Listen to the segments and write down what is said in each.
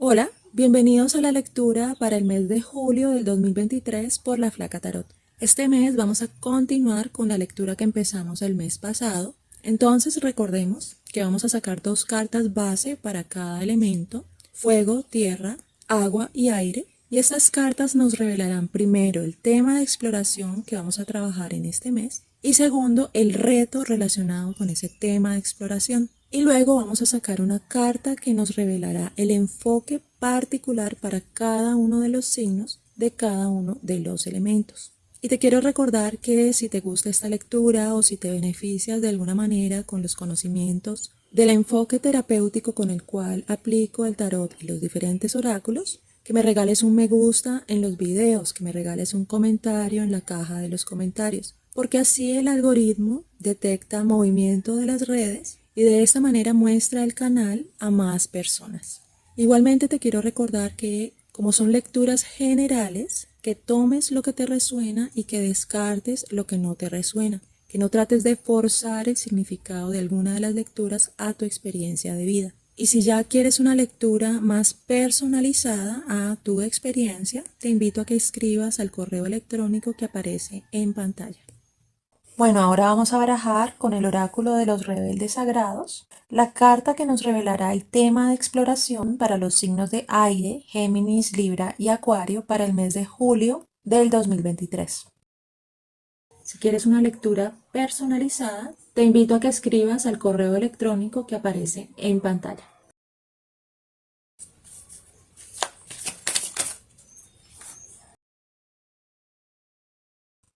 Hola, bienvenidos a la lectura para el mes de julio del 2023 por la Flaca Tarot. Este mes vamos a continuar con la lectura que empezamos el mes pasado. Entonces recordemos que vamos a sacar dos cartas base para cada elemento: fuego, tierra, agua y aire. Y estas cartas nos revelarán primero el tema de exploración que vamos a trabajar en este mes y segundo el reto relacionado con ese tema de exploración. Y luego vamos a sacar una carta que nos revelará el enfoque particular para cada uno de los signos de cada uno de los elementos. Y te quiero recordar que si te gusta esta lectura o si te beneficias de alguna manera con los conocimientos del enfoque terapéutico con el cual aplico el tarot y los diferentes oráculos, que me regales un me gusta en los videos, que me regales un comentario en la caja de los comentarios, porque así el algoritmo detecta movimiento de las redes y de esta manera muestra el canal a más personas. Igualmente te quiero recordar que, como son lecturas generales, que tomes lo que te resuena y que descartes lo que no te resuena, que no trates de forzar el significado de alguna de las lecturas a tu experiencia de vida. Y si ya quieres una lectura más personalizada a tu experiencia, te invito a que escribas al correo electrónico que aparece en pantalla. Bueno, ahora vamos a barajar con el oráculo de los rebeldes sagrados la carta que nos revelará el tema de exploración para los signos de aire, Géminis, Libra y Acuario para el mes de julio del 2023. Si quieres una lectura personalizada, te invito a que escribas al correo electrónico que aparece en pantalla.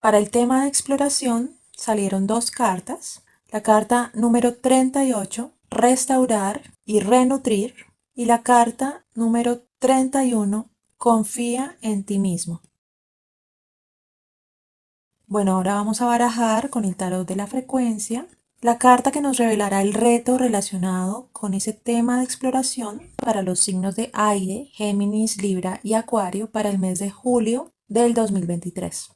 Para el tema de exploración salieron dos cartas. La carta número 38, restaurar y renutrir, y la carta número 31, confía en ti mismo. Bueno, ahora vamos a barajar con el tarot de la frecuencia la carta que nos revelará el reto relacionado con ese tema de exploración para los signos de aire, Géminis, Libra y Acuario para el mes de julio del 2023.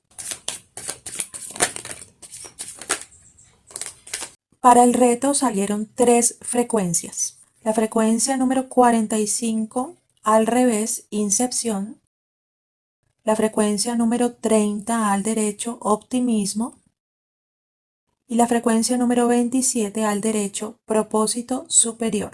Para el reto salieron tres frecuencias. La frecuencia número 45, al revés, incepción. La frecuencia número 30, al derecho, optimismo. Y la frecuencia número 27, al derecho, propósito superior.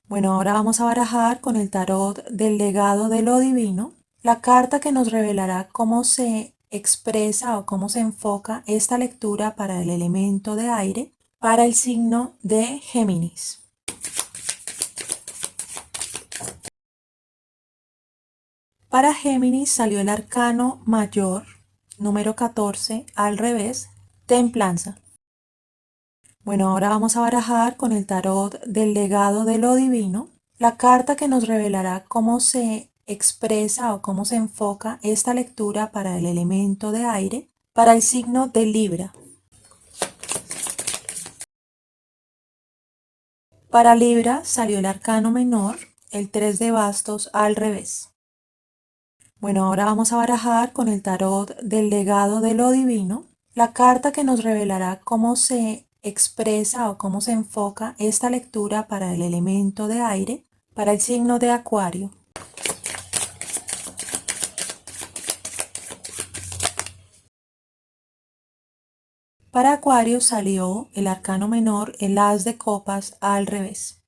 Bueno, ahora vamos a barajar con el tarot del legado de lo divino, la carta que nos revelará cómo se expresa o cómo se enfoca esta lectura para el elemento de aire, para el signo de Géminis. Para Géminis salió el arcano mayor, número 14, al revés, templanza. Bueno, ahora vamos a barajar con el tarot del legado de lo divino, la carta que nos revelará cómo se expresa o cómo se enfoca esta lectura para el elemento de aire, para el signo de Libra. Para Libra salió el arcano menor, el 3 de bastos al revés. Bueno, ahora vamos a barajar con el tarot del legado de lo divino, la carta que nos revelará cómo se expresa o cómo se enfoca esta lectura para el elemento de aire, para el signo de Acuario. Para Acuario salió el arcano menor, el as de copas al revés.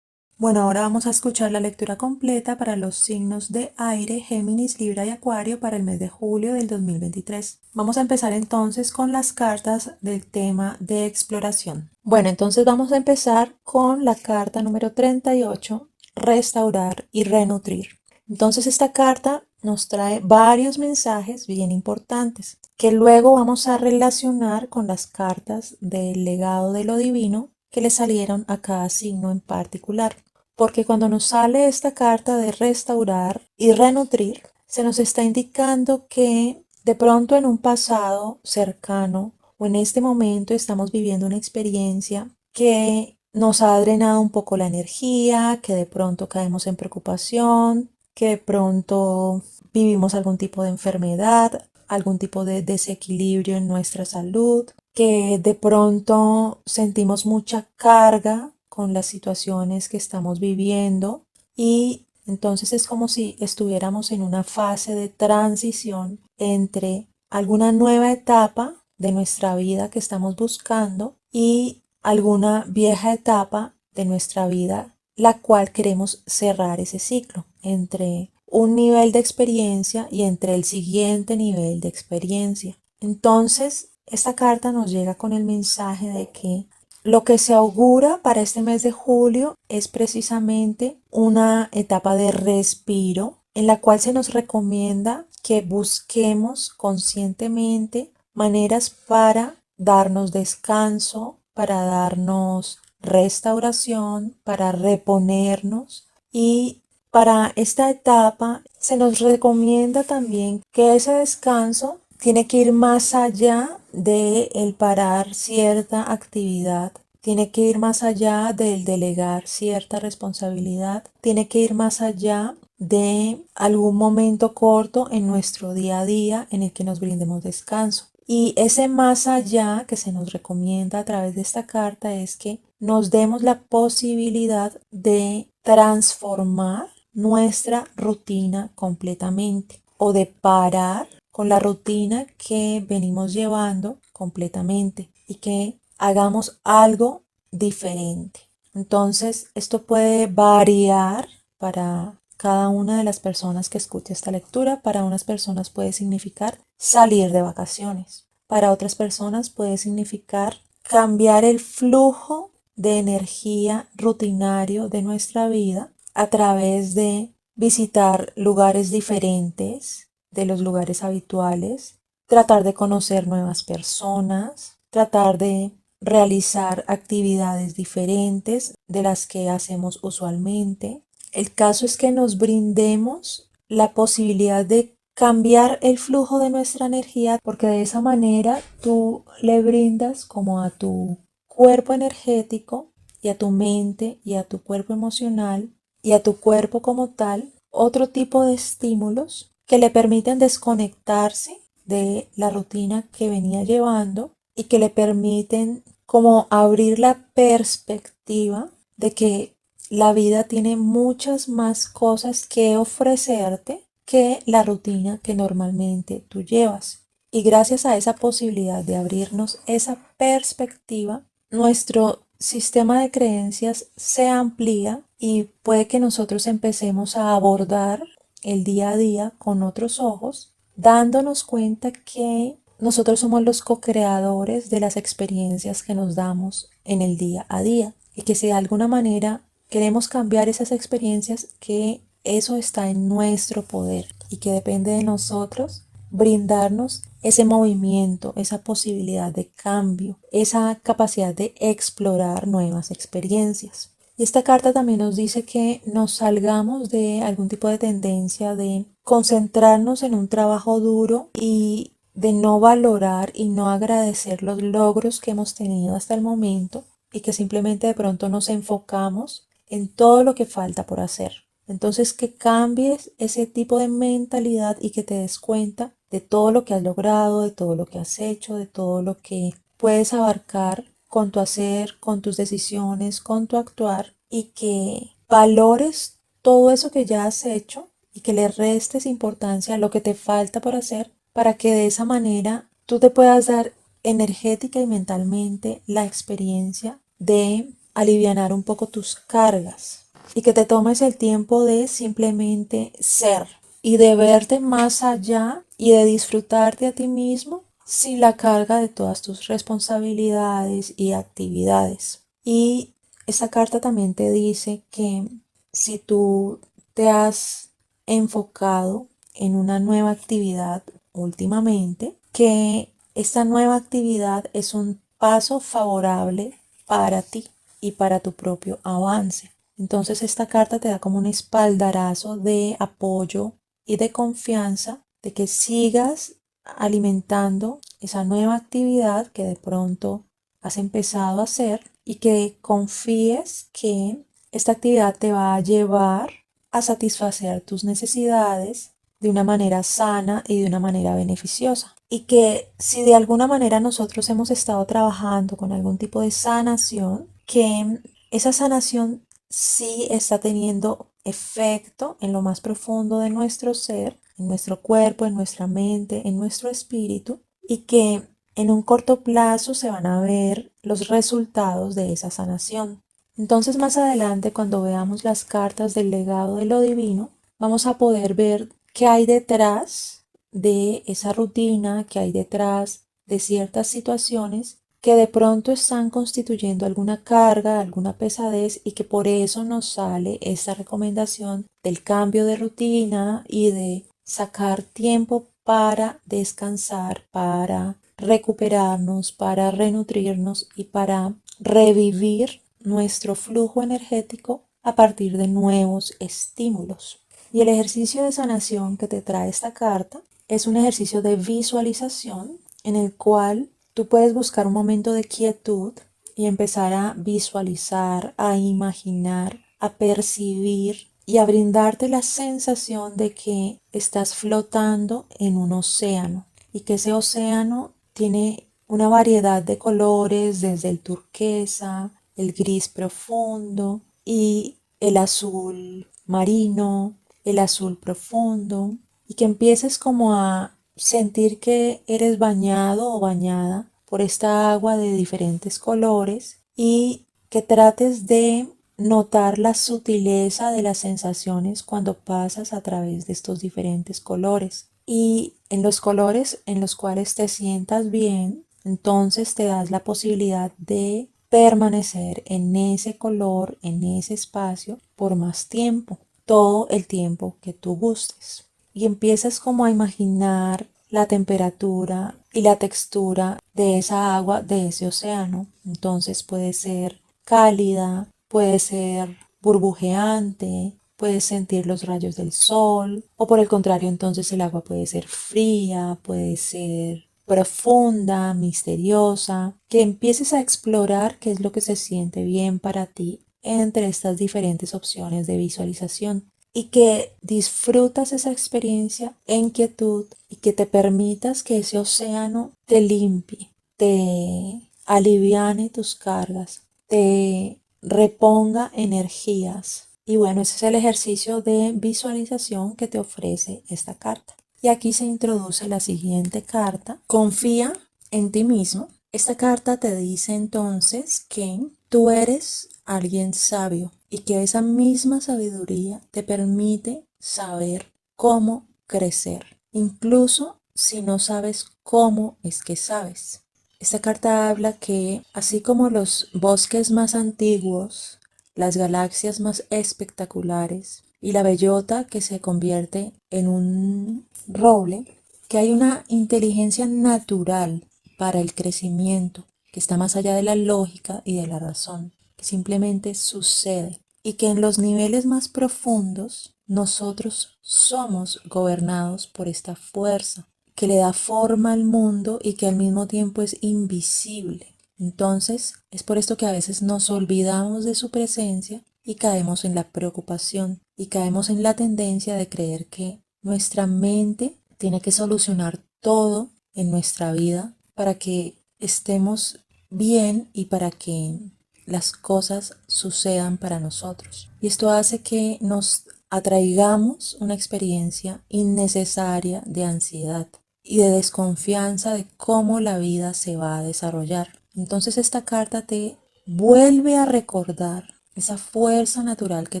Bueno, ahora vamos a escuchar la lectura completa para los signos de aire, Géminis, Libra y Acuario para el mes de julio del 2023. Vamos a empezar entonces con las cartas del tema de exploración. Bueno, entonces vamos a empezar con la carta número 38, restaurar y renutrir. Entonces esta carta nos trae varios mensajes bien importantes que luego vamos a relacionar con las cartas del legado de lo divino que le salieron a cada signo en particular. Porque cuando nos sale esta carta de restaurar y renutrir, se nos está indicando que de pronto en un pasado cercano o en este momento estamos viviendo una experiencia que nos ha drenado un poco la energía, que de pronto caemos en preocupación, que de pronto vivimos algún tipo de enfermedad, algún tipo de desequilibrio en nuestra salud, que de pronto sentimos mucha carga con las situaciones que estamos viviendo, y entonces es como si estuviéramos en una fase de transición entre alguna nueva etapa de nuestra vida que estamos buscando y alguna vieja etapa de nuestra vida, la cual queremos cerrar ese ciclo entre un nivel de experiencia y entre el siguiente nivel de experiencia. Entonces, esta carta nos llega con el mensaje de que lo que se augura para este mes de julio es precisamente una etapa de respiro en la cual se nos recomienda que busquemos conscientemente maneras para darnos descanso, para darnos restauración, para reponernos, y para esta etapa se nos recomienda también que ese descanso tiene que ir más allá de el parar cierta actividad, tiene que ir más allá del delegar cierta responsabilidad, tiene que ir más allá de algún momento corto en nuestro día a día en el que nos brindemos descanso. Y ese más allá que se nos recomienda a través de esta carta es que nos demos la posibilidad de transformar nuestra rutina completamente o de parar con la rutina que venimos llevando completamente y que hagamos algo diferente. Entonces, esto puede variar para cada una de las personas que escuche esta lectura. Para unas personas puede significar salir de vacaciones. Para otras personas puede significar cambiar el flujo de energía rutinario de nuestra vida a través de visitar lugares diferentes de los lugares habituales, tratar de conocer nuevas personas, tratar de realizar actividades diferentes de las que hacemos usualmente. El caso es que nos brindemos la posibilidad de cambiar el flujo de nuestra energía, porque de esa manera tú le brindas como a tu cuerpo energético y a tu mente y a tu cuerpo emocional y a tu cuerpo como tal otro tipo de estímulos que le permiten desconectarse de la rutina que venía llevando y que le permiten como abrir la perspectiva de que la vida tiene muchas más cosas que ofrecerte que la rutina que normalmente tú llevas. Y gracias a esa posibilidad de abrirnos esa perspectiva, nuestro sistema de creencias se amplía y puede que nosotros empecemos a abordar el día a día con otros ojos, dándonos cuenta que nosotros somos los co-creadores de las experiencias que nos damos en el día a día y que si de alguna manera queremos cambiar esas experiencias, que eso está en nuestro poder y que depende de nosotros brindarnos ese movimiento, esa posibilidad de cambio, esa capacidad de explorar nuevas experiencias. Y esta carta también nos dice que nos salgamos de algún tipo de tendencia de concentrarnos en un trabajo duro y de no valorar y no agradecer los logros que hemos tenido hasta el momento y que simplemente de pronto nos enfocamos en todo lo que falta por hacer. Entonces, que cambies ese tipo de mentalidad y que te des cuenta de todo lo que has logrado, de todo lo que has hecho, de todo lo que puedes abarcar con tu hacer, con tus decisiones, con tu actuar, y que valores todo eso que ya has hecho y que le restes importancia a lo que te falta por hacer para que de esa manera tú te puedas dar energética y mentalmente la experiencia de alivianar un poco tus cargas y que te tomes el tiempo de simplemente ser y de verte más allá y de disfrutarte a ti mismo sin la carga de todas tus responsabilidades y actividades. Y esa carta también te dice que si tú te has enfocado en una nueva actividad últimamente, que esta nueva actividad es un paso favorable para ti y para tu propio avance. Entonces esta carta te da como un espaldarazo de apoyo y de confianza de que sigas alimentando esa nueva actividad que de pronto has empezado a hacer y que confíes que esta actividad te va a llevar a satisfacer tus necesidades de una manera sana y de una manera beneficiosa. Y que si de alguna manera nosotros hemos estado trabajando con algún tipo de sanación, que esa sanación sí está teniendo efecto en lo más profundo de nuestro ser, en nuestro cuerpo, en nuestra mente, en nuestro espíritu, y que en un corto plazo se van a ver los resultados de esa sanación. Entonces más adelante, cuando veamos las cartas del legado de lo divino, vamos a poder ver qué hay detrás de esa rutina, qué hay detrás de ciertas situaciones que de pronto están constituyendo alguna carga, alguna pesadez, y que por eso nos sale esta recomendación del cambio de rutina y de sacar tiempo para descansar, para recuperarnos, para renutrirnos y para revivir nuestro flujo energético a partir de nuevos estímulos. Y el ejercicio de sanación que te trae esta carta es un ejercicio de visualización en el cual tú puedes buscar un momento de quietud y empezar a visualizar, a imaginar, a percibir y a brindarte la sensación de que estás flotando en un océano y que ese océano tiene una variedad de colores, desde el turquesa, el gris profundo y el azul marino, el azul profundo, y que empieces como a sentir que eres bañado o bañada por esta agua de diferentes colores y que trates de notar la sutileza de las sensaciones cuando pasas a través de estos diferentes colores. Y en los colores en los cuales te sientas bien, entonces te das la posibilidad de permanecer en ese color, en ese espacio, por más tiempo, todo el tiempo que tú gustes. Y empiezas como a imaginar la temperatura y la textura de esa agua, de ese océano. Entonces puede ser cálida, puede ser burbujeante, puedes sentir los rayos del sol, o por el contrario, entonces el agua puede ser fría, puede ser profunda, misteriosa, que empieces a explorar qué es lo que se siente bien para ti entre estas diferentes opciones de visualización, y que disfrutas esa experiencia en quietud y que te permitas que ese océano te limpie, te aliviane tus cargas, te reponga energías. Y bueno, ese es el ejercicio de visualización que te ofrece esta carta. Y aquí se introduce la siguiente carta: confía en ti mismo. Esta carta te dice entonces que tú eres alguien sabio y que esa misma sabiduría te permite saber cómo crecer, incluso si no sabes cómo es que sabes. Esta carta habla que así como los bosques más antiguos, las galaxias más espectaculares y la bellota que se convierte en un roble, que hay una inteligencia natural para el crecimiento que está más allá de la lógica y de la razón, que simplemente sucede, y que en los niveles más profundos nosotros somos gobernados por esta fuerza que le da forma al mundo y que al mismo tiempo es invisible. Entonces, es por esto que a veces nos olvidamos de su presencia y caemos en la preocupación y caemos en la tendencia de creer que nuestra mente tiene que solucionar todo en nuestra vida para que estemos bien y para que las cosas sucedan para nosotros. Y esto hace que nos atraigamos una experiencia innecesaria de ansiedad y de desconfianza de cómo la vida se va a desarrollar. Entonces esta carta te vuelve a recordar esa fuerza natural que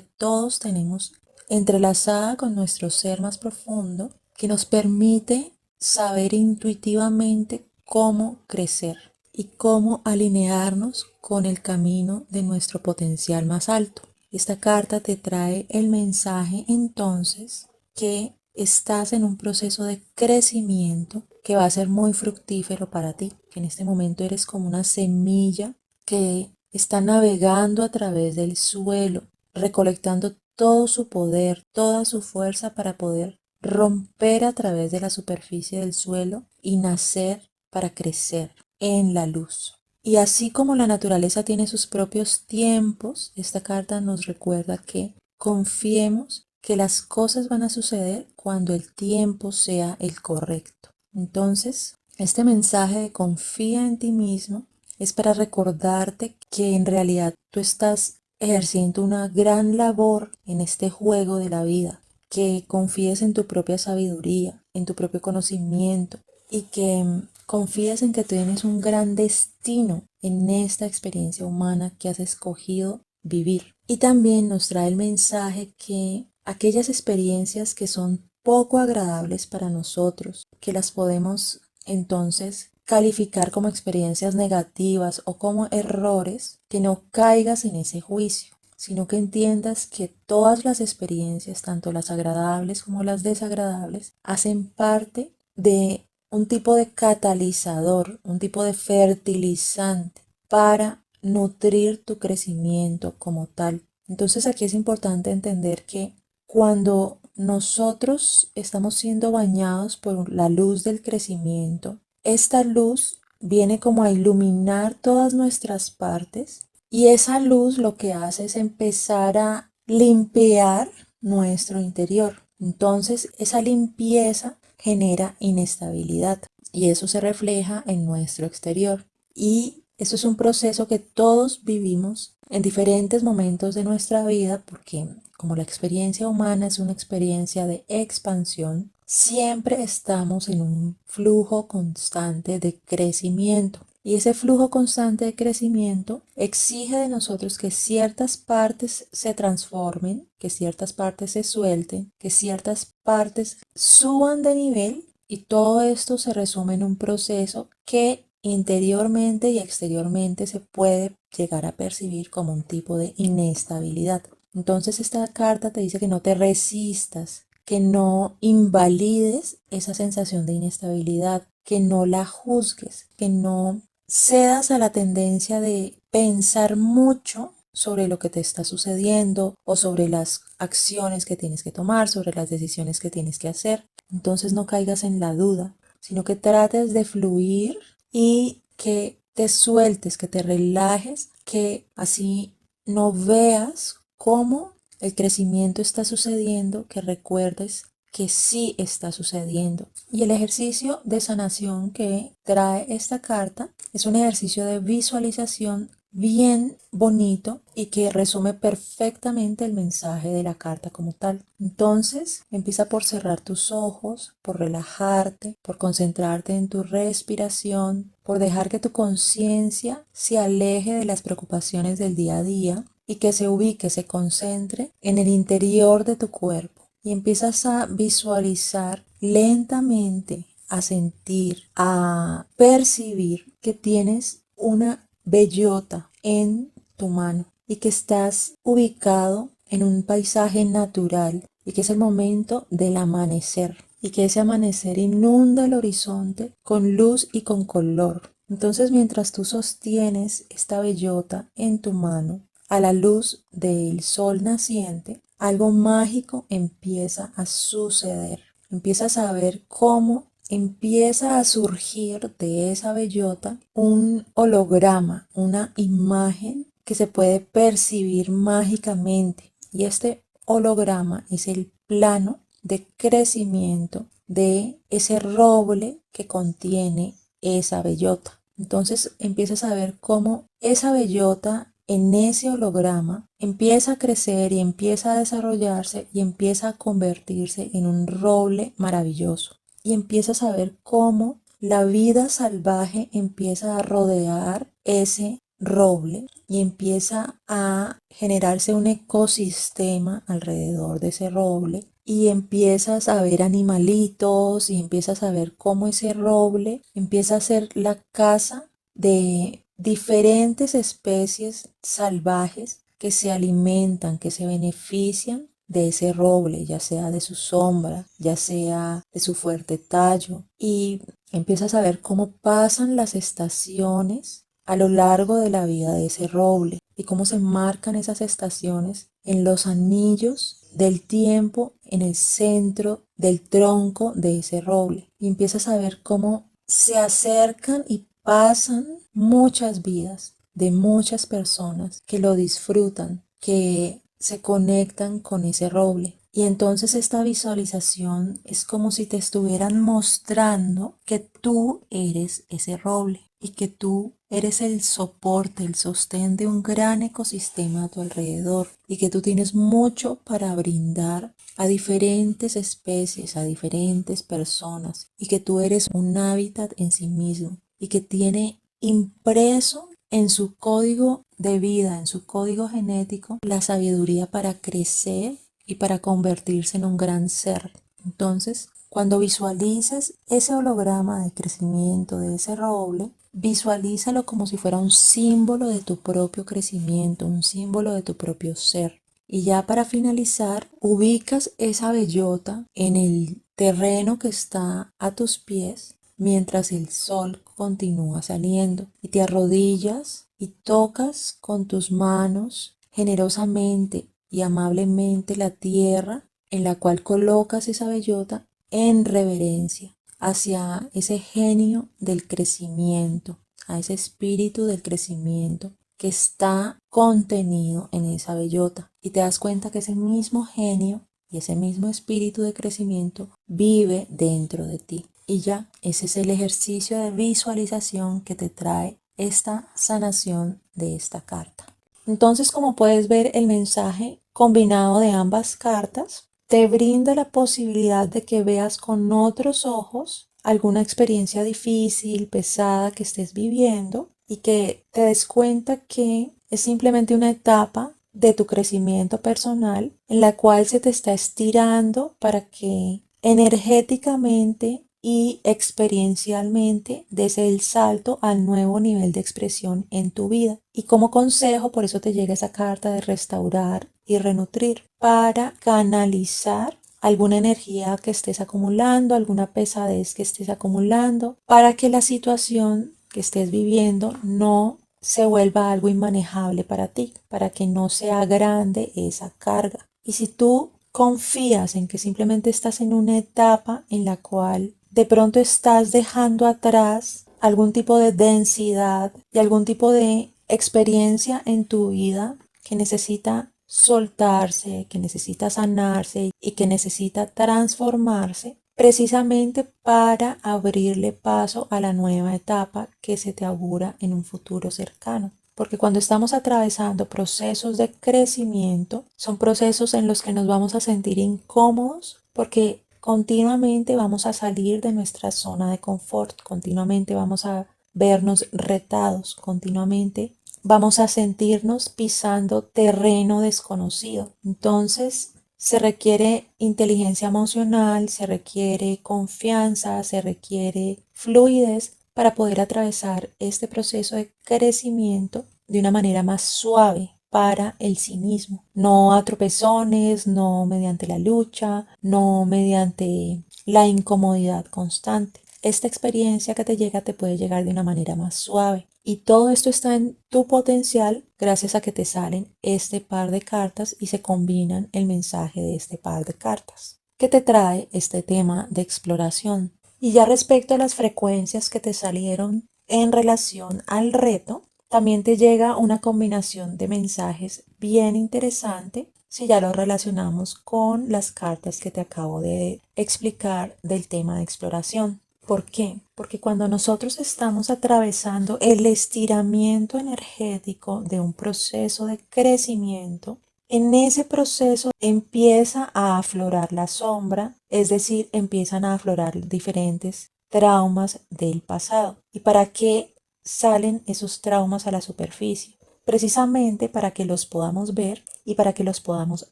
todos tenemos entrelazada con nuestro ser más profundo, que nos permite saber intuitivamente cómo crecer y cómo alinearnos con el camino de nuestro potencial más alto. Esta carta te trae el mensaje entonces que estás en un proceso de crecimiento que va a ser muy fructífero para ti, que en este momento eres como una semilla que está navegando a través del suelo, recolectando todo su poder, toda su fuerza para poder romper a través de la superficie del suelo y nacer para crecer en la luz. Y así como la naturaleza tiene sus propios tiempos, esta carta nos recuerda que confiemos que las cosas van a suceder cuando el tiempo sea el correcto. Entonces, este mensaje de confía en ti mismo es para recordarte que en realidad tú estás ejerciendo una gran labor en este juego de la vida, que confíes en tu propia sabiduría, en tu propio conocimiento y que confíes en que tienes un gran destino en esta experiencia humana que has escogido vivir. Y también nos trae el mensaje que aquellas experiencias que son poco agradables para nosotros, que las podemos entonces calificar como experiencias negativas o como errores, que no caigas en ese juicio, sino que entiendas que todas las experiencias, tanto las agradables como las desagradables, hacen parte de un tipo de catalizador, un tipo de fertilizante para nutrir tu crecimiento como tal. Entonces aquí es importante entender que cuando nosotros estamos siendo bañados por la luz del crecimiento, esta luz viene como a iluminar todas nuestras partes y esa luz lo que hace es empezar a limpiar nuestro interior. Entonces esa limpieza genera inestabilidad y eso se refleja en nuestro exterior. Y eso es un proceso que todos vivimos en diferentes momentos de nuestra vida porque como la experiencia humana es una experiencia de expansión, siempre estamos en un flujo constante de crecimiento. Y ese flujo constante de crecimiento exige de nosotros que ciertas partes se transformen, que ciertas partes se suelten, que ciertas partes suban de nivel y todo esto se resume en un proceso que interiormente y exteriormente se puede llegar a percibir como un tipo de inestabilidad. Entonces esta carta te dice que no te resistas, que no invalides esa sensación de inestabilidad, que no la juzgues, que no cedas a la tendencia de pensar mucho sobre lo que te está sucediendo o sobre las acciones que tienes que tomar, sobre las decisiones que tienes que hacer. Entonces no caigas en la duda, sino que trates de fluir y que te sueltes, que te relajes, que así no veas cómo el crecimiento está sucediendo, que recuerdes que sí está sucediendo. Y el ejercicio de sanación que trae esta carta es un ejercicio de visualización bien bonito y que resume perfectamente el mensaje de la carta como tal. Entonces, empieza por cerrar tus ojos, por relajarte, por concentrarte en tu respiración, por dejar que tu conciencia se aleje de las preocupaciones del día a día y que se ubique, se concentre en el interior de tu cuerpo. Y empiezas a visualizar lentamente, a sentir, a percibir que tienes una bellota en tu mano y que estás ubicado en un paisaje natural y que es el momento del amanecer y que ese amanecer inunda el horizonte con luz y con color. Entonces mientras tú sostienes esta bellota en tu mano a la luz del sol naciente, algo mágico empieza a suceder. Empiezas a ver cómo empieza a surgir de esa bellota un holograma, una imagen que se puede percibir mágicamente. Y este holograma es el plano de crecimiento de ese roble que contiene esa bellota. Entonces empiezas a ver cómo esa bellota en ese holograma empieza a crecer y empieza a desarrollarse y empieza a convertirse en un roble maravilloso. Y empiezas a ver cómo la vida salvaje empieza a rodear ese roble y empieza a generarse un ecosistema alrededor de ese roble y empiezas a ver animalitos y empiezas a ver cómo ese roble empieza a ser la casa de diferentes especies salvajes que se alimentan, que se benefician de ese roble, ya sea de su sombra, ya sea de su fuerte tallo, y empiezas a ver cómo pasan las estaciones a lo largo de la vida de ese roble y cómo se marcan esas estaciones en los anillos del tiempo en el centro del tronco de ese roble. Y empiezas a ver cómo se acercan y pasan muchas vidas de muchas personas que lo disfrutan, que se conectan con ese roble. Y entonces esta visualización es como si te estuvieran mostrando que tú eres ese roble y que tú eres el soporte, el sostén de un gran ecosistema a tu alrededor y que tú tienes mucho para brindar a diferentes especies, a diferentes personas y que tú eres un hábitat en sí mismo y que tiene impreso en su código de vida, en su código genético, la sabiduría para crecer y para convertirse en un gran ser. Entonces, cuando visualices ese holograma de crecimiento de ese roble, visualízalo como si fuera un símbolo de tu propio crecimiento, un símbolo de tu propio ser. Y ya para finalizar, ubicas esa bellota en el terreno que está a tus pies mientras el sol continúa saliendo y te arrodillas y tocas con tus manos generosamente y amablemente la tierra en la cual colocas esa bellota en reverencia hacia ese genio del crecimiento, a ese espíritu del crecimiento que está contenido en esa bellota. Y te das cuenta que ese mismo genio y ese mismo espíritu de crecimiento vive dentro de ti. Y ya, ese es el ejercicio de visualización que te trae esta sanación de esta carta. Entonces, como puedes ver, el mensaje combinado de ambas cartas te brinda la posibilidad de que veas con otros ojos alguna experiencia difícil, pesada que estés viviendo y que te des cuenta que es simplemente una etapa de tu crecimiento personal en la cual se te está estirando para que energéticamente y experiencialmente des el salto al nuevo nivel de expresión en tu vida. Y como consejo, por eso te llega esa carta de restaurar y renutrir para canalizar alguna energía que estés acumulando, alguna pesadez que estés acumulando, para que la situación que estés viviendo no se vuelva algo inmanejable para ti, para que no sea grande esa carga. Y si tú confías en que simplemente estás en una etapa en la cual de pronto estás dejando atrás algún tipo de densidad y algún tipo de experiencia en tu vida que necesita soltarse, que necesita sanarse y que necesita transformarse precisamente para abrirle paso a la nueva etapa que se te augura en un futuro cercano. Porque cuando estamos atravesando procesos de crecimiento, son procesos en los que nos vamos a sentir incómodos porque continuamente vamos a salir de nuestra zona de confort, continuamente vamos a vernos retados, continuamente vamos a sentirnos pisando terreno desconocido. Entonces, se requiere inteligencia emocional, se requiere confianza, se requiere fluidez para poder atravesar este proceso de crecimiento de una manera más suave para el sí mismo. No a tropezones, no mediante la lucha, no mediante la incomodidad constante. Esta experiencia que te llega te puede llegar de una manera más suave. Y todo esto está en tu potencial gracias a que te salen este par de cartas y se combinan el mensaje de este par de cartas que te trae este tema de exploración. Y ya respecto a las frecuencias que te salieron en relación al reto, también te llega una combinación de mensajes bien interesante si ya lo relacionamos con las cartas que te acabo de explicar del tema de exploración. ¿Por qué? Porque cuando nosotros estamos atravesando el estiramiento energético de un proceso de crecimiento, en ese proceso empieza a aflorar la sombra, es decir, empiezan a aflorar diferentes traumas del pasado. ¿Y para qué salen esos traumas a la superficie? Precisamente para que los podamos ver y para que los podamos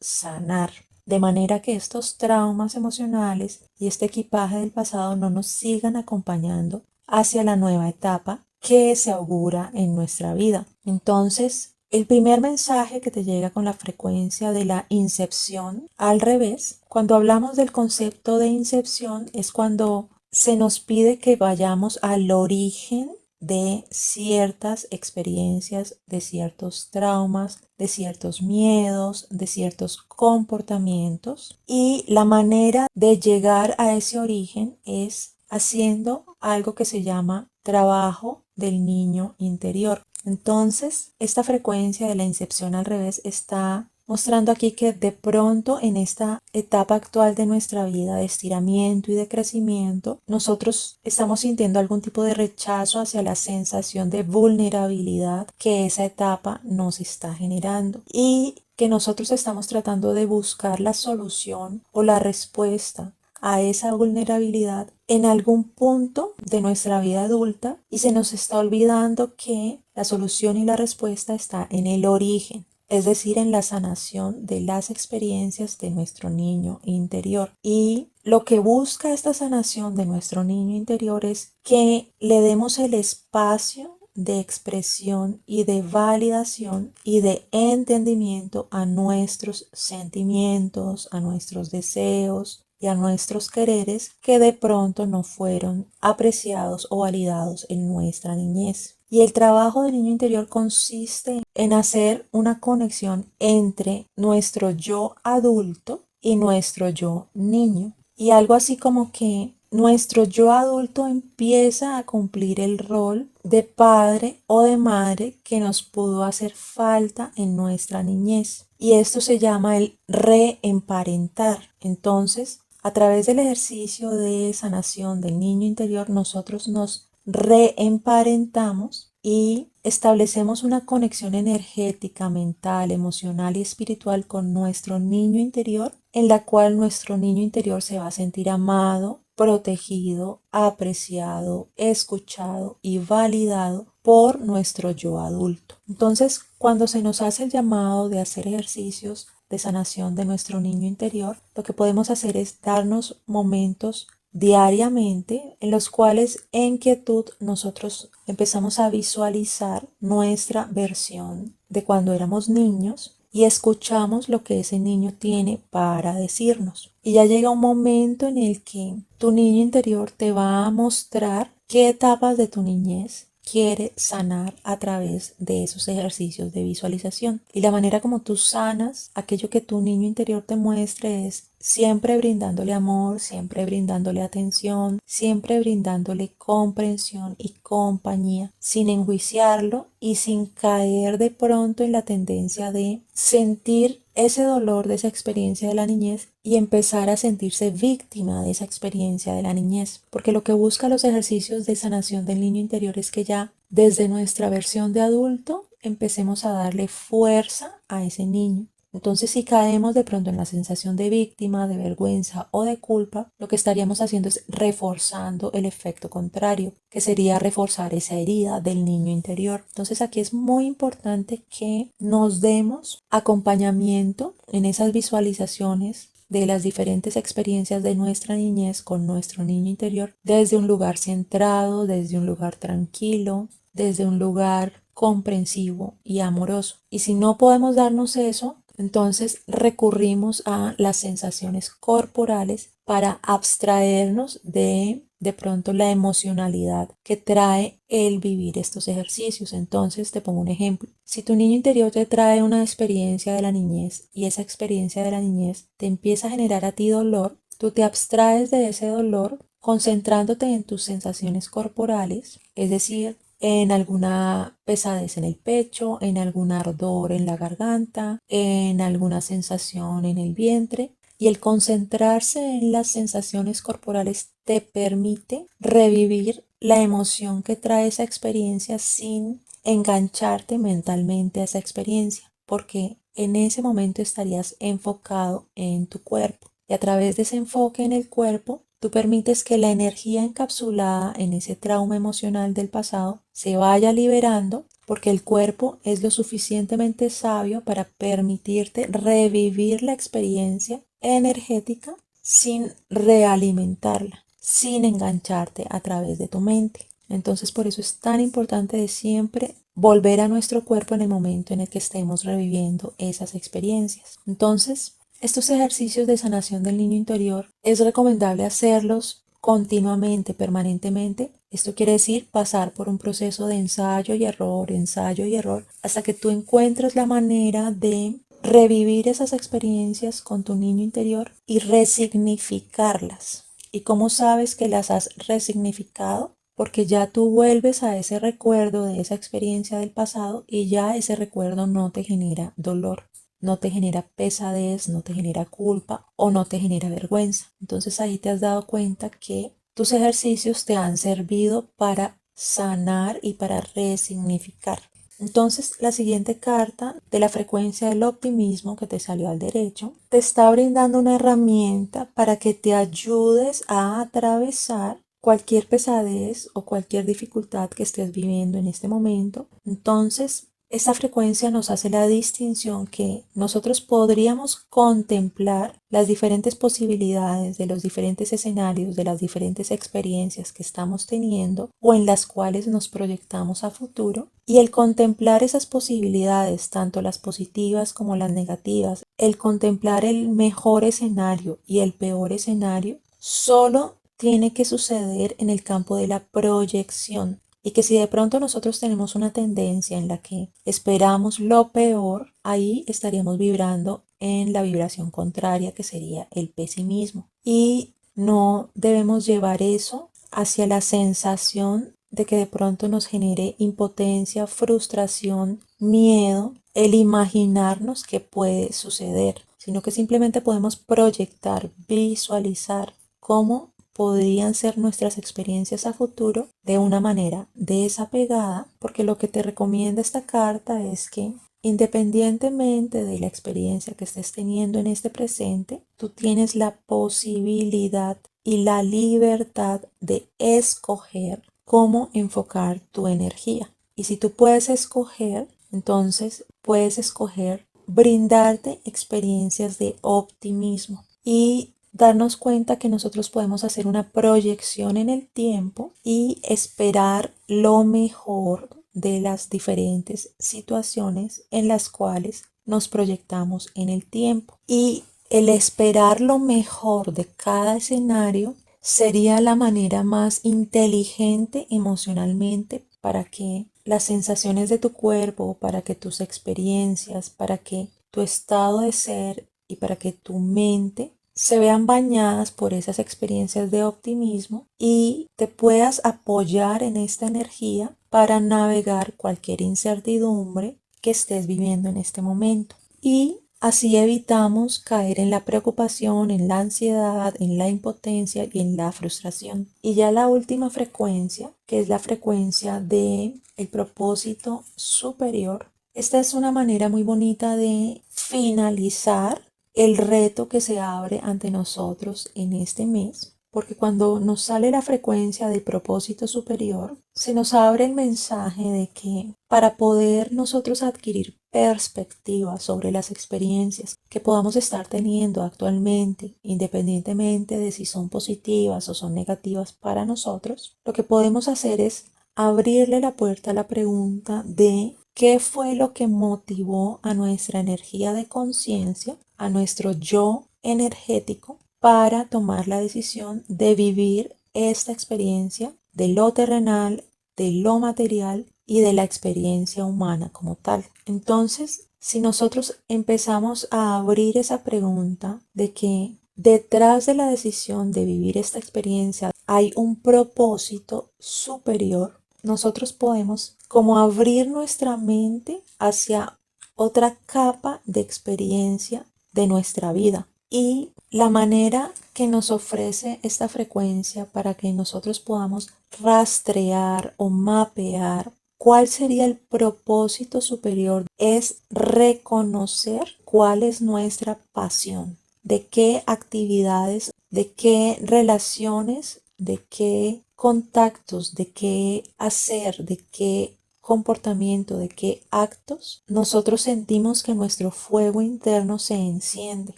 sanar. De manera que estos traumas emocionales y este equipaje del pasado no nos sigan acompañando hacia la nueva etapa que se augura en nuestra vida. Entonces, el primer mensaje que te llega con la frecuencia de la incepción al revés, cuando hablamos del concepto de incepción, es cuando se nos pide que vayamos al origen de ciertas experiencias, de ciertos traumas, de ciertos miedos, de ciertos comportamientos. Y la manera de llegar a ese origen es haciendo algo que se llama trabajo del niño interior. Entonces, esta frecuencia de la incepción al revés está mostrando aquí que de pronto en esta etapa actual de nuestra vida de estiramiento y de crecimiento, nosotros estamos sintiendo algún tipo de rechazo hacia la sensación de vulnerabilidad que esa etapa nos está generando y que nosotros estamos tratando de buscar la solución o la respuesta a esa vulnerabilidad en algún punto de nuestra vida adulta y se nos está olvidando que la solución y la respuesta está en el origen, es decir, en la sanación de las experiencias de nuestro niño interior. Y lo que busca esta sanación de nuestro niño interior es que le demos el espacio de expresión y de validación y de entendimiento a nuestros sentimientos, a nuestros deseos y a nuestros quereres que de pronto no fueron apreciados o validados en nuestra niñez. Y el trabajo del niño interior consiste en hacer una conexión entre nuestro yo adulto y nuestro yo niño. Y algo así como que nuestro yo adulto empieza a cumplir el rol de padre o de madre que nos pudo hacer falta en nuestra niñez. Y esto se llama el reemparentar. Entonces, a través del ejercicio de sanación del niño interior, nosotros nos reemparentamos y establecemos una conexión energética, mental, emocional y espiritual con nuestro niño interior, en la cual nuestro niño interior se va a sentir amado, protegido, apreciado, escuchado y validado por nuestro yo adulto. Entonces, cuando se nos hace el llamado de hacer ejercicios de sanación de nuestro niño interior, lo que podemos hacer es darnos momentos diariamente en los cuales en quietud nosotros empezamos a visualizar nuestra versión de cuando éramos niños y escuchamos lo que ese niño tiene para decirnos. Y ya llega un momento en el que tu niño interior te va a mostrar qué etapas de tu niñez quiere sanar a través de esos ejercicios de visualización. Y la manera como tú sanas aquello que tu niño interior te muestre es siempre brindándole amor, siempre brindándole atención, siempre brindándole comprensión y compañía, sin enjuiciarlo y sin caer de pronto en la tendencia de sentir ese dolor de esa experiencia de la niñez y empezar a sentirse víctima de esa experiencia de la niñez. Porque lo que busca los ejercicios de sanación del niño interior es que ya desde nuestra versión de adulto empecemos a darle fuerza a ese niño. Entonces, si caemos de pronto en la sensación de víctima, de vergüenza o de culpa, lo que estaríamos haciendo es reforzando el efecto contrario, que sería reforzar esa herida del niño interior. Entonces, aquí es muy importante que nos demos acompañamiento en esas visualizaciones de las diferentes experiencias de nuestra niñez con nuestro niño interior desde un lugar centrado, desde un lugar tranquilo, desde un lugar comprensivo y amoroso. Y si no podemos darnos eso, entonces recurrimos a las sensaciones corporales para abstraernos de pronto la emocionalidad que trae el vivir estos ejercicios. Entonces te pongo un ejemplo. Si tu niño interior te trae una experiencia de la niñez y esa experiencia de la niñez te empieza a generar a ti dolor, tú te abstraes de ese dolor concentrándote en tus sensaciones corporales, es decir, en alguna pesadez en el pecho, en algún ardor en la garganta, en alguna sensación en el vientre. Y el concentrarse en las sensaciones corporales te permite revivir la emoción que trae esa experiencia sin engancharte mentalmente a esa experiencia, porque en ese momento estarías enfocado en tu cuerpo. Y a través de ese enfoque en el cuerpo, tú permites que la energía encapsulada en ese trauma emocional del pasado se vaya liberando porque el cuerpo es lo suficientemente sabio para permitirte revivir la experiencia energética sin realimentarla, sin engancharte a través de tu mente. Entonces por eso es tan importante de siempre volver a nuestro cuerpo en el momento en el que estemos reviviendo esas experiencias. Entonces, estos ejercicios de sanación del niño interior es recomendable hacerlos continuamente, permanentemente. Esto quiere decir pasar por un proceso de ensayo y error, hasta que tú encuentres la manera de revivir esas experiencias con tu niño interior y resignificarlas. ¿Y cómo sabes que las has resignificado? Porque ya tú vuelves a ese recuerdo de esa experiencia del pasado y ya ese recuerdo no te genera dolor. no te genera pesadez, no te genera culpa o no te genera vergüenza. Entonces ahí te has dado cuenta que tus ejercicios te han servido para sanar y para resignificar. Entonces, la siguiente carta de la frecuencia del optimismo que te salió al derecho te está brindando una herramienta para que te ayudes a atravesar cualquier pesadez o cualquier dificultad que estés viviendo en este momento. Entonces, esta frecuencia nos hace la distinción que nosotros podríamos contemplar las diferentes posibilidades de los diferentes escenarios, de las diferentes experiencias que estamos teniendo o en las cuales nos proyectamos a futuro. Y el contemplar esas posibilidades, tanto las positivas como las negativas, el contemplar el mejor escenario y el peor escenario, solo tiene que suceder en el campo de la proyección. Y que si de pronto nosotros tenemos una tendencia en la que esperamos lo peor, ahí estaríamos vibrando en la vibración contraria, que sería el pesimismo. Y no debemos llevar eso hacia la sensación de que de pronto nos genere impotencia, frustración, miedo, el imaginarnos que puede suceder, sino que simplemente podemos proyectar, visualizar cómo podrían ser nuestras experiencias a futuro de una manera desapegada, porque lo que te recomienda esta carta es que independientemente de la experiencia que estés teniendo en este presente, tú tienes la posibilidad y la libertad de escoger cómo enfocar tu energía. Y si tú puedes escoger, entonces puedes escoger brindarte experiencias de optimismo y darnos cuenta que nosotros podemos hacer una proyección en el tiempo y esperar lo mejor de las diferentes situaciones en las cuales nos proyectamos en el tiempo. Y el esperar lo mejor de cada escenario sería la manera más inteligente emocionalmente para que las sensaciones de tu cuerpo, para que tus experiencias, para que tu estado de ser y para que tu mente se vean bañadas por esas experiencias de optimismo y te puedas apoyar en esta energía para navegar cualquier incertidumbre que estés viviendo en este momento. Y así evitamos caer en la preocupación, en la ansiedad, en la impotencia y en la frustración. Y ya la última frecuencia, que es la frecuencia de el propósito superior. Esta es una manera muy bonita de finalizar el reto que se abre ante nosotros en este mes, porque cuando nos sale la frecuencia del propósito superior, se nos abre el mensaje de que para poder nosotros adquirir perspectiva sobre las experiencias que podamos estar teniendo actualmente, independientemente de si son positivas o son negativas para nosotros, lo que podemos hacer es abrirle la puerta a la pregunta de ¿qué fue lo que motivó a nuestra energía de conciencia, a nuestro yo energético, para tomar la decisión de vivir esta experiencia de lo terrenal, de lo material y de la experiencia humana como tal? Entonces, si nosotros empezamos a abrir esa pregunta de que detrás de la decisión de vivir esta experiencia hay un propósito superior, nosotros podemos como abrir nuestra mente hacia otra capa de experiencia de nuestra vida. Y la manera que nos ofrece esta frecuencia para que nosotros podamos rastrear o mapear cuál sería el propósito superior es reconocer cuál es nuestra pasión, de qué actividades, de qué relaciones, de qué contactos, de qué hacer, de qué comportamiento, de qué actos nosotros sentimos que nuestro fuego interno se enciende.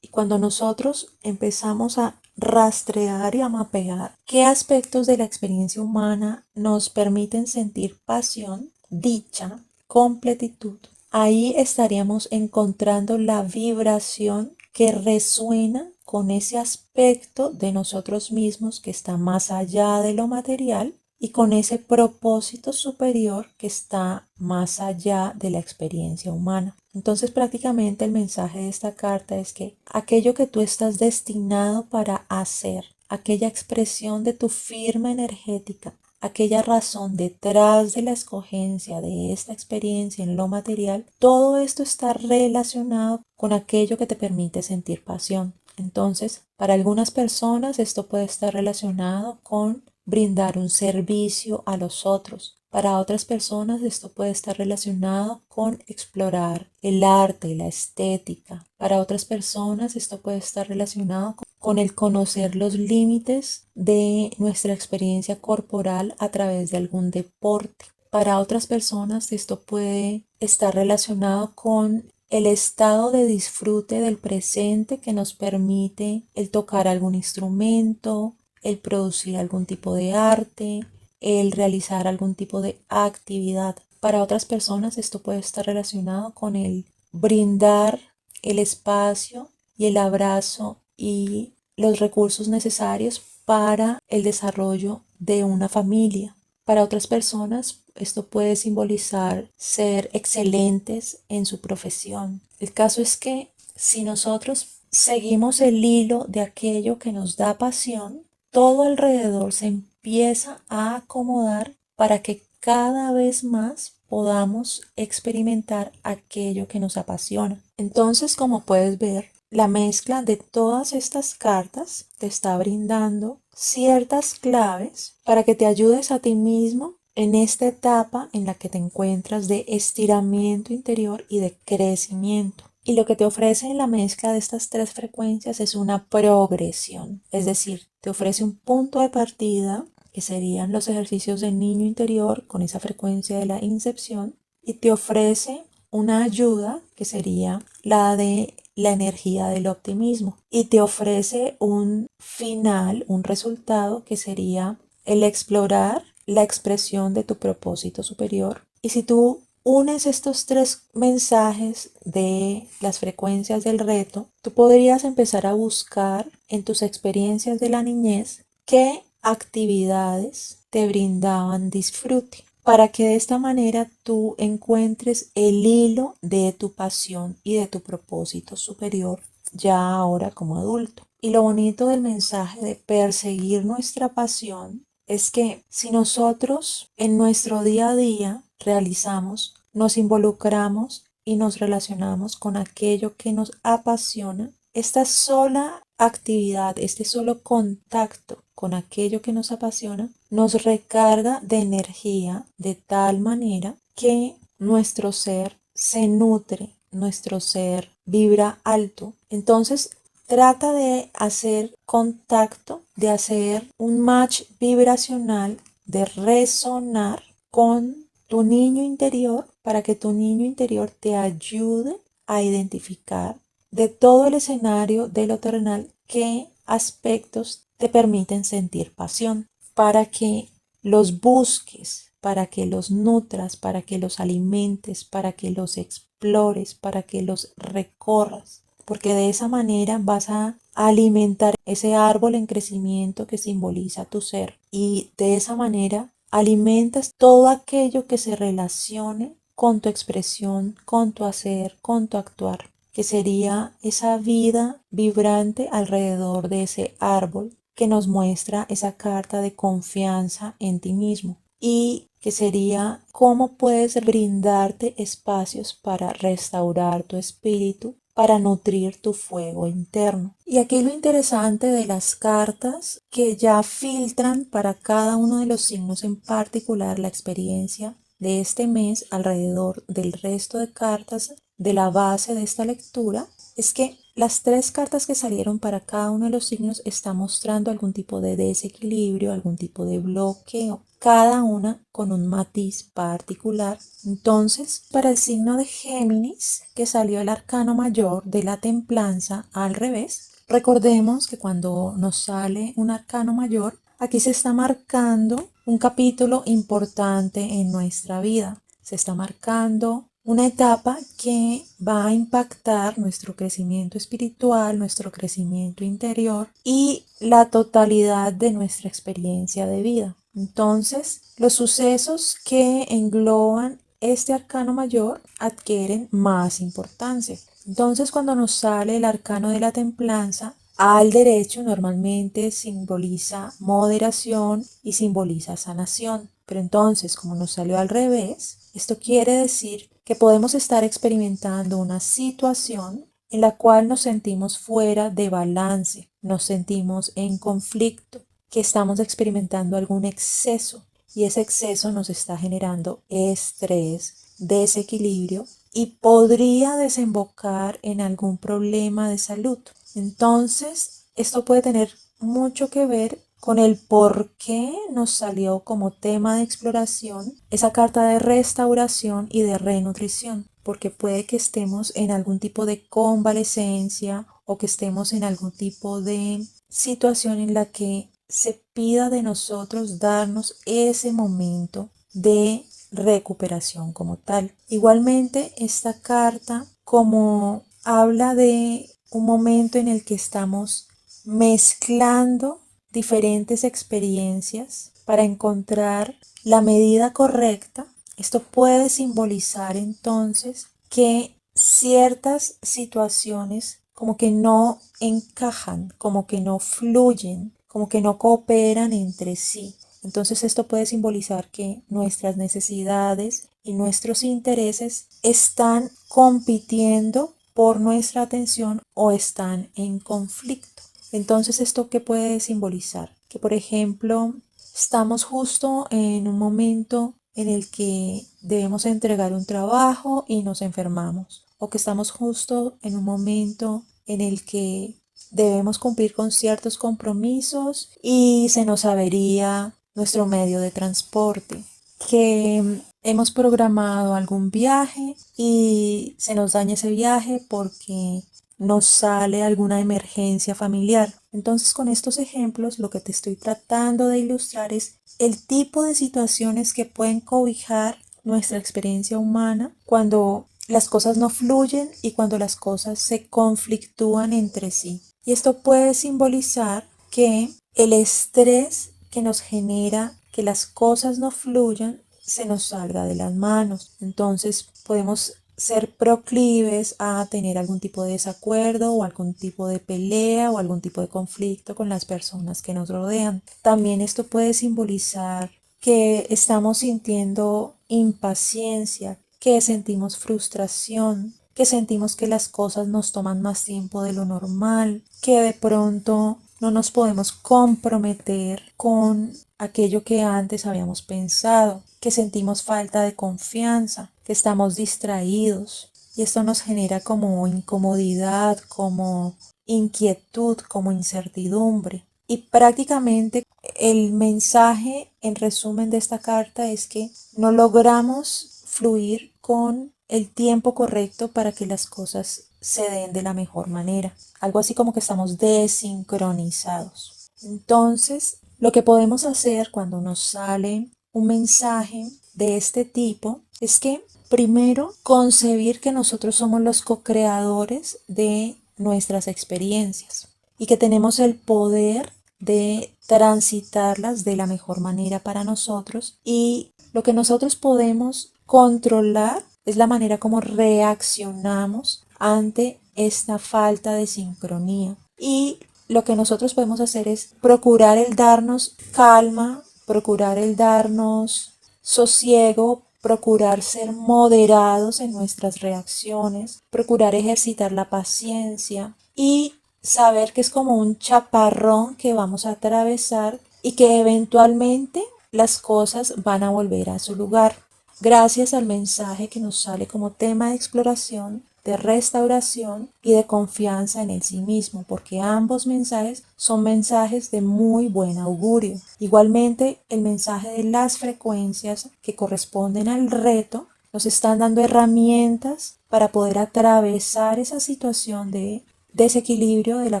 Y cuando nosotros empezamos a rastrear y a mapear qué aspectos de la experiencia humana nos permiten sentir pasión, dicha, completitud, ahí estaríamos encontrando la vibración que resuena con ese aspecto de nosotros mismos que está más allá de lo material y con ese propósito superior que está más allá de la experiencia humana. Entonces prácticamente el mensaje de esta carta es que aquello que tú estás destinado para hacer, aquella expresión de tu firma energética, aquella razón detrás de la escogencia de esta experiencia en lo material, todo esto está relacionado con aquello que te permite sentir pasión. Entonces, para algunas personas esto puede estar relacionado con brindar un servicio a los otros. Para otras personas esto puede estar relacionado con explorar el arte, la estética. Para otras personas esto puede estar relacionado con el conocer los límites de nuestra experiencia corporal a través de algún deporte. Para otras personas esto puede estar relacionado con el estado de disfrute del presente que nos permite el tocar algún instrumento, el producir algún tipo de arte, el realizar algún tipo de actividad. Para otras personas esto puede estar relacionado con el brindar el espacio y el abrazo y los recursos necesarios para el desarrollo de una familia. Para otras personas esto puede simbolizar ser excelentes en su profesión. El caso es que si nosotros seguimos el hilo de aquello que nos da pasión, todo alrededor se empieza a acomodar para que cada vez más podamos experimentar aquello que nos apasiona. Entonces, como puedes ver, la mezcla de todas estas cartas te está brindando ciertas claves para que te ayudes a ti mismo en esta etapa en la que te encuentras de estiramiento interior y de crecimiento. Y lo que te ofrece en la mezcla de estas tres frecuencias es una progresión, es decir, te ofrece un punto de partida que serían los ejercicios del niño interior con esa frecuencia de la incepción, y te ofrece una ayuda que sería la de la energía del optimismo, y te ofrece un final, un resultado que sería el explorar la expresión de tu propósito superior. Y si tú unes estos tres mensajes de las frecuencias del reto, tú podrías empezar a buscar en tus experiencias de la niñez qué actividades te brindaban disfrute, para que de esta manera tú encuentres el hilo de tu pasión y de tu propósito superior ya ahora como adulto. Y lo bonito del mensaje de perseguir nuestra pasión es que si nosotros en nuestro día a día realizamos, nos involucramos y nos relacionamos con aquello que nos apasiona, esta sola actividad, este solo contacto con aquello que nos apasiona, nos recarga de energía de tal manera que nuestro ser se nutre, nuestro ser vibra alto. Entonces, trata de hacer contacto, de hacer un match vibracional, de resonar con tu niño interior para que tu niño interior te ayude a identificar de todo el escenario de lo terrenal qué aspectos te permiten sentir pasión, para que los busques, para que los nutras, para que los alimentes, para que los explores, para que los recorras, porque de esa manera vas a alimentar ese árbol en crecimiento que simboliza tu ser, y de esa manera alimentas todo aquello que se relacione con tu expresión, con tu hacer, con tu actuar, que sería esa vida vibrante alrededor de ese árbol que nos muestra esa carta de confianza en ti mismo, y que sería cómo puedes brindarte espacios para restaurar tu espíritu, para nutrir tu fuego interno. Y aquí lo interesante de las cartas que ya filtran para cada uno de los signos en particular la experiencia de este mes alrededor del resto de cartas de la base de esta lectura, es que las tres cartas que salieron para cada uno de los signos están mostrando algún tipo de desequilibrio, algún tipo de bloqueo, cada una con un matiz particular. Entonces, para el signo de Géminis, que salió el arcano mayor de la templanza al revés, recordemos que cuando nos sale un arcano mayor, aquí se está marcando un capítulo importante en nuestra vida. Se está marcando una etapa que va a impactar nuestro crecimiento espiritual, nuestro crecimiento interior y la totalidad de nuestra experiencia de vida. Entonces, los sucesos que engloban este arcano mayor adquieren más importancia. Entonces, cuando nos sale el arcano de la templanza, al derecho normalmente simboliza moderación y simboliza sanación. Pero entonces, como nos salió al revés, esto quiere decir que podemos estar experimentando una situación en la cual nos sentimos fuera de balance, nos sentimos en conflicto, que estamos experimentando algún exceso y ese exceso nos está generando estrés, desequilibrio y podría desembocar en algún problema de salud. Entonces, esto puede tener mucho que ver con el por qué nos salió como tema de exploración esa carta de restauración y de renutrición, porque puede que estemos en algún tipo de convalecencia o que estemos en algún tipo de situación en la que se pida de nosotros darnos ese momento de recuperación como tal. Igualmente, esta carta, como habla de un momento en el que estamos mezclando diferentes experiencias para encontrar la medida correcta, esto puede simbolizar entonces que ciertas situaciones como que no encajan, como que no fluyen, como que no cooperan entre sí. Entonces esto puede simbolizar que nuestras necesidades y nuestros intereses están compitiendo por nuestra atención o están en conflicto. Entonces, ¿esto qué puede simbolizar? Que, por ejemplo, estamos justo en un momento en el que debemos entregar un trabajo y nos enfermamos, o que estamos justo en un momento en el que debemos cumplir con ciertos compromisos y se nos avería nuestro medio de transporte, que hemos programado algún viaje y se nos daña ese viaje porque nos sale alguna emergencia familiar. Entonces, con estos ejemplos, lo que te estoy tratando de ilustrar es el tipo de situaciones que pueden cobijar nuestra experiencia humana cuando las cosas no fluyen y cuando las cosas se conflictúan entre sí. Y esto puede simbolizar que el estrés que nos genera que las cosas no fluyan se nos salga de las manos. Entonces podemos ser proclives a tener algún tipo de desacuerdo o algún tipo de pelea o algún tipo de conflicto con las personas que nos rodean. También esto puede simbolizar que estamos sintiendo impaciencia, que sentimos frustración, que sentimos que las cosas nos toman más tiempo de lo normal, que de pronto no nos podemos comprometer con aquello que antes habíamos pensado, que sentimos falta de confianza, que estamos distraídos. Y esto nos genera como incomodidad, como inquietud, como incertidumbre. Y prácticamente el mensaje en resumen de esta carta es que no logramos fluir con el tiempo correcto para que las cosas se den de la mejor manera. Algo así como que estamos desincronizados. Entonces, lo que podemos hacer cuando nos sale un mensaje de este tipo es que primero concebir que nosotros somos los co-creadores de nuestras experiencias y que tenemos el poder de transitarlas de la mejor manera para nosotros, y lo que nosotros podemos controlar es la manera como reaccionamos ante esta falta de sincronía. Y lo que nosotros podemos hacer es procurar el darnos calma, procurar el darnos sosiego, procurar ser moderados en nuestras reacciones, procurar ejercitar la paciencia y saber que es como un chaparrón que vamos a atravesar y que eventualmente las cosas van a volver a su lugar. Gracias al mensaje que nos sale como tema de exploración, de restauración y de confianza en el sí mismo, porque ambos mensajes son mensajes de muy buen augurio. Igualmente, el mensaje de las frecuencias que corresponden al reto nos están dando herramientas para poder atravesar esa situación de desequilibrio de la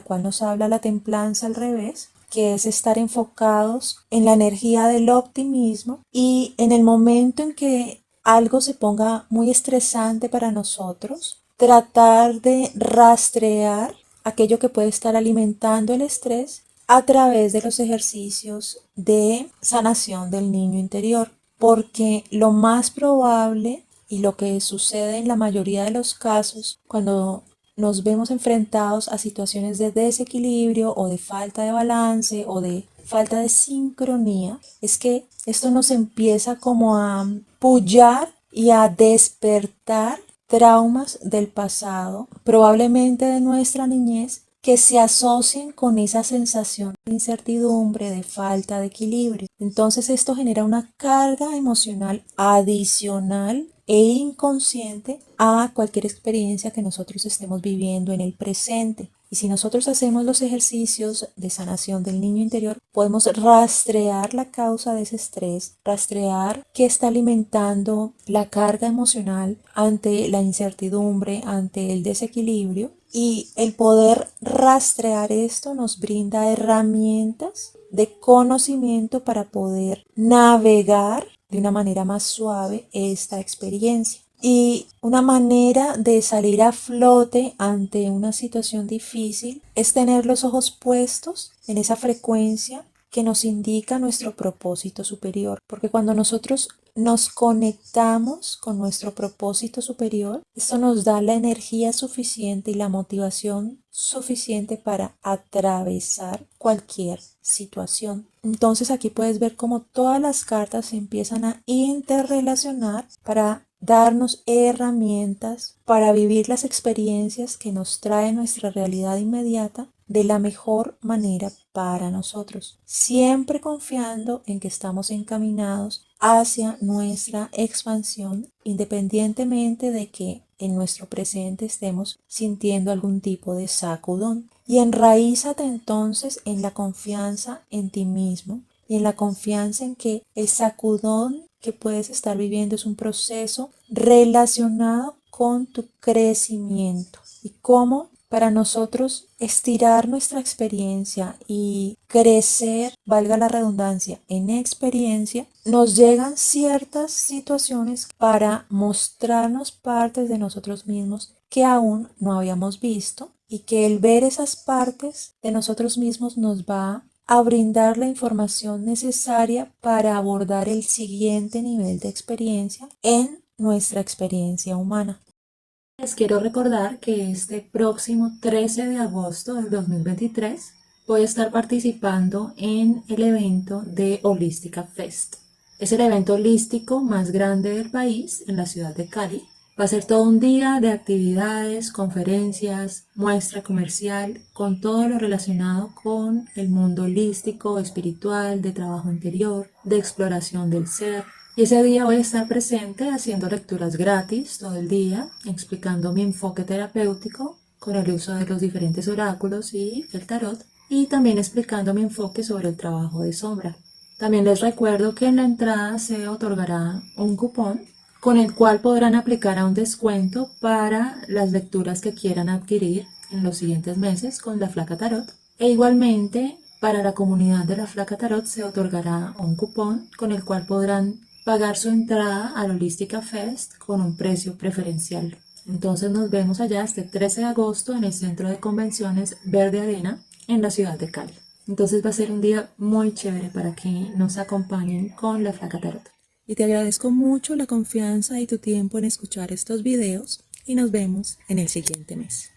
cual nos habla la templanza al revés, que es estar enfocados en la energía del optimismo, y en el momento en que algo se ponga muy estresante para nosotros, tratar de rastrear aquello que puede estar alimentando el estrés a través de los ejercicios de sanación del niño interior, porque lo más probable y lo que sucede en la mayoría de los casos cuando nos vemos enfrentados a situaciones de desequilibrio o de falta de balance o de falta de sincronía, es que esto nos empieza como a pullar y a despertar traumas del pasado, probablemente de nuestra niñez, que se asocien con esa sensación de incertidumbre, de falta de equilibrio. Entonces esto genera una carga emocional adicional e inconsciente a cualquier experiencia que nosotros estemos viviendo en el presente. Y si nosotros hacemos los ejercicios de sanación del niño interior, podemos rastrear la causa de ese estrés, rastrear qué está alimentando la carga emocional ante la incertidumbre, ante el desequilibrio. Y el poder rastrear esto nos brinda herramientas de conocimiento para poder navegar de una manera más suave esta experiencia. Y una manera de salir a flote ante una situación difícil es tener los ojos puestos en esa frecuencia que nos indica nuestro propósito superior. Porque cuando nosotros nos conectamos con nuestro propósito superior, esto nos da la energía suficiente y la motivación suficiente para atravesar cualquier situación. Entonces aquí puedes ver cómo todas las cartas se empiezan a interrelacionar para darnos herramientas para vivir las experiencias que nos trae nuestra realidad inmediata de la mejor manera para nosotros, siempre confiando en que estamos encaminados hacia nuestra expansión, independientemente de que en nuestro presente estemos sintiendo algún tipo de sacudón. Y enraízate entonces en la confianza en ti mismo y en la confianza en que el sacudón que puedes estar viviendo es un proceso relacionado con tu crecimiento y cómo para nosotros estirar nuestra experiencia y crecer, valga la redundancia, en experiencia, nos llegan ciertas situaciones para mostrarnos partes de nosotros mismos que aún no habíamos visto y que el ver esas partes de nosotros mismos nos va a brindar la información necesaria para abordar el siguiente nivel de experiencia en nuestra experiencia humana. Les quiero recordar que este próximo 13 de agosto del 2023 voy a estar participando en el evento de Holística Fest. Es el evento holístico más grande del país en la ciudad de Cali. Va a ser todo un día de actividades, conferencias, muestra comercial, con todo lo relacionado con el mundo holístico, espiritual, de trabajo interior, de exploración del ser. Y ese día voy a estar presente haciendo lecturas gratis todo el día, explicando mi enfoque terapéutico con el uso de los diferentes oráculos y el tarot, y también explicando mi enfoque sobre el trabajo de sombra. También les recuerdo que en la entrada se otorgará un cupón con el cual podrán aplicar a un descuento para las lecturas que quieran adquirir en los siguientes meses con la Flaca Tarot. E igualmente, para la comunidad de la Flaca Tarot se otorgará un cupón con el cual podrán pagar su entrada al Holística Fest con un precio preferencial. Entonces nos vemos allá este 13 de agosto en el Centro de Convenciones Verde Arena en la ciudad de Cali. Entonces va a ser un día muy chévere para que nos acompañen con la Flaca Tarot. Y te agradezco mucho la confianza y tu tiempo en escuchar estos videos y nos vemos en el siguiente mes.